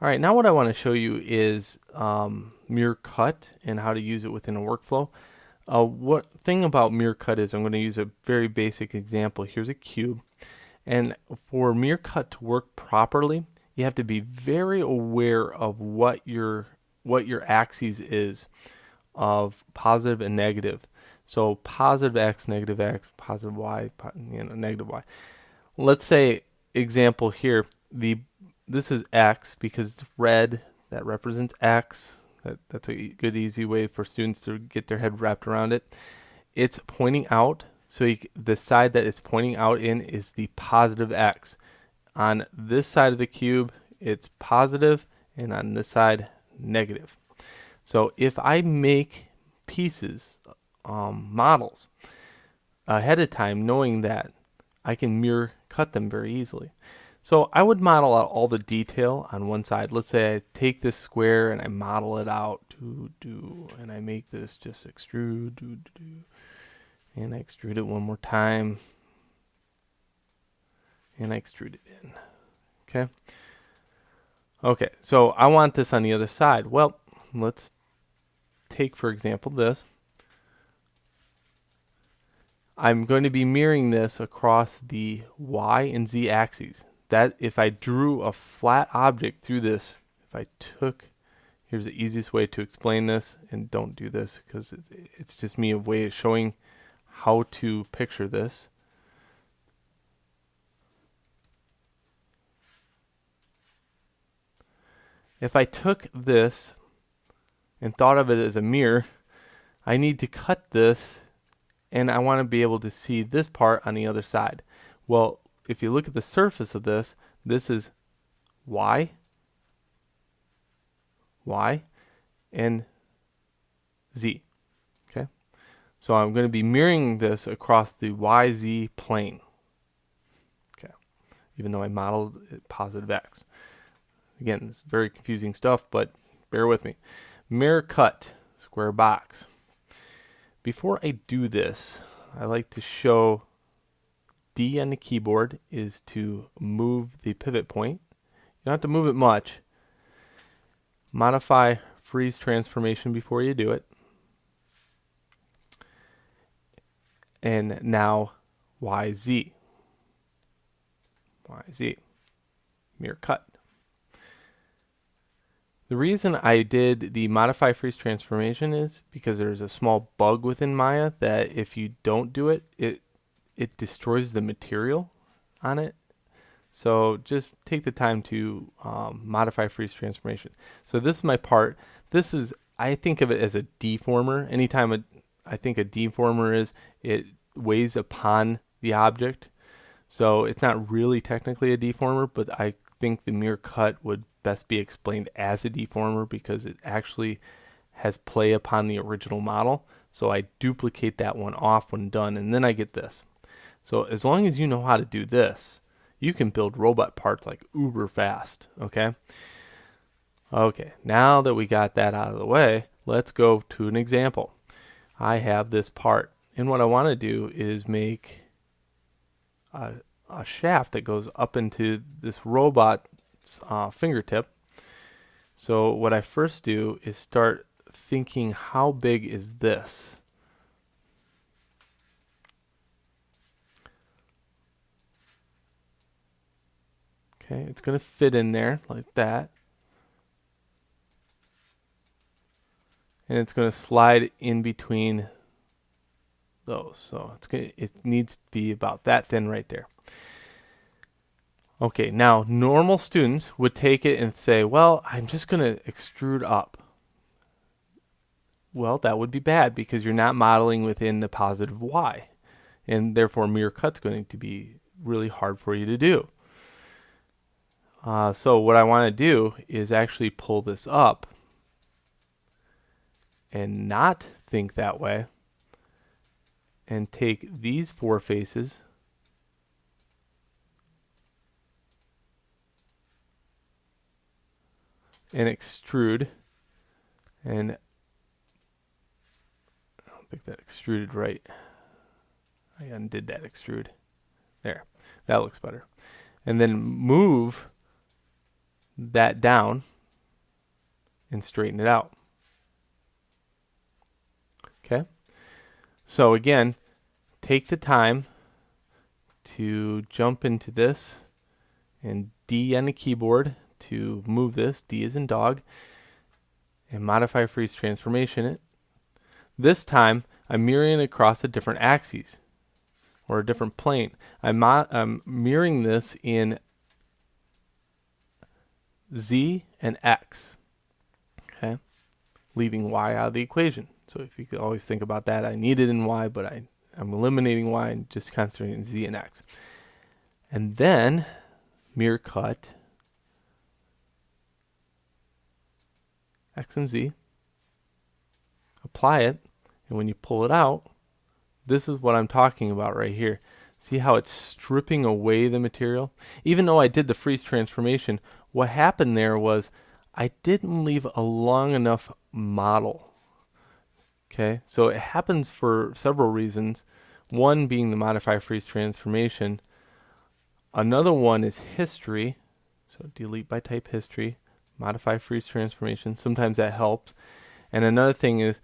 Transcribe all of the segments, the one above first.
All right, now what I want to show you is mirror cut and how to use it within a workflow. What thing about mirror cut is I'm going to use a very basic example. Here's a cube, and for mirror cut to work properly, you have to be very aware of what your axis is of positive and negative. So positive x, positive y, negative y. Let's say example here, this is x because it's red, that represents x. That's a good easy way for students to get their head wrapped around it. It's pointing out, so the side that it's pointing out in is the positive x. On this side of the cube, it's positive, and on this side, negative. So if I make pieces, models, ahead of time, knowing that, I can mirror cut them very easily. So I would model out all the detail on one side. Let's say I take this square and I model it out, and I make this just extrude, and I extrude it one more time, and I extrude it in. Okay. Okay, so I want this on the other side. Well, let's take, for example, this. I'm going to be mirroring this across the y and z axes. That if I drew a flat object through this, if I took, here's the easiest way to explain this, and don't do this because it's just me a way of showing how to picture this. If I took this and thought of it as a mirror, I need to cut this, and I want to be able to see this part on the other side. Well, if you look at the surface of this, this is y, and z. Okay, so I'm going to be mirroring this across the YZ plane. Okay, even though I modeled it positive x. Again, it's very confusing stuff, but bear with me. Mirror cut, square box. Before I do this, I like to show D on the keyboard is to move the pivot point. You don't have to move it much. Modify freeze transformation before you do it. And now YZ. Mirror cut. The reason I did the modify freeze transformation is because there's a small bug within Maya that if you don't do it, it destroys the material on it. So just take the time to modify freeze transformation. So this is my part. This is, I think of it as a deformer. Anytime I think a deformer is, it weighs upon the object. So it's not really technically a deformer, but I think the mirror cut would best be explained as a deformer because it actually has play upon the original model. So I duplicate that one off when done, and then I get this. So as long as you know how to do this, you can build robot parts like uber fast, okay? Okay, now that we got that out of the way, let's go to an example. I have this part, and what I want to do is make a shaft that goes up into this robot's fingertip. So what I first do is start thinking, how big is this? Okay, it's going to fit in there like that. And it's going to slide in between those. So it needs to be about that thin right there. Okay, now normal students would take it and say, well, I'm just going to extrude up. Well, that would be bad because you're not modeling within the positive y. And therefore mirror cut's going to be really hard for you to do. So what I want to do is actually pull this up and not think that way, and take these four faces and extrude, and I don't think that extruded right. I undid that extrude. There, that looks better. And then move that down and straighten it out. Okay, so again, take the time to jump into this and D on the keyboard to move this. D is in dog, and modify freeze transformation it. This time I'm mirroring across a different axis or a different plane. I'm mirroring this in Z and X, okay, leaving Y out of the equation. So if you could always think about that, I need it in Y, but I'm eliminating Y and just concentrating Z and X. And then mirror cut X and Z, apply it, and when you pull it out, this is what I'm talking about right here. See how it's stripping away the material? Even though I did the freeze transformation, what happened there was I didn't leave a long enough model. Okay, so it happens for several reasons. One being the modify freeze transformation. Another one is history. So delete by type history, modify freeze transformation. Sometimes that helps. And another thing is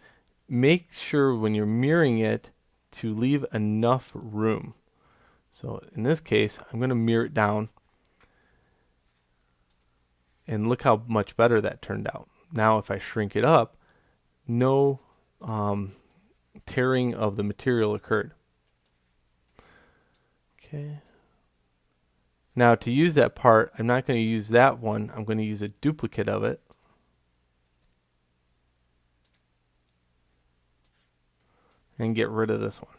make sure when you're mirroring it to leave enough room. So in this case, I'm going to mirror it down. And look how much better that turned out. Now if I shrink it up, no tearing of the material occurred. Okay. Now to use that part, I'm not going to use that one. I'm going to use a duplicate of it. And get rid of this one.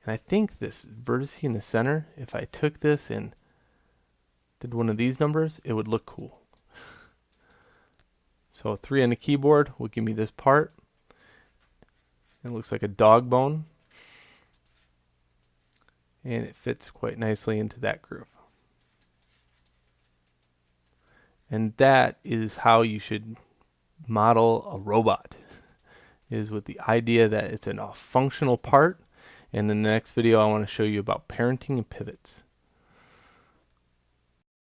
And I think this vertex in the center, if I took this and did one of these numbers, it would look cool. So 3 on the keyboard will give me this part. It looks like a dog bone. And it fits quite nicely into that groove. And that is how you should model a robot, is with the idea that it's a functional part. And in the next video, I want to show you about parenting and pivots.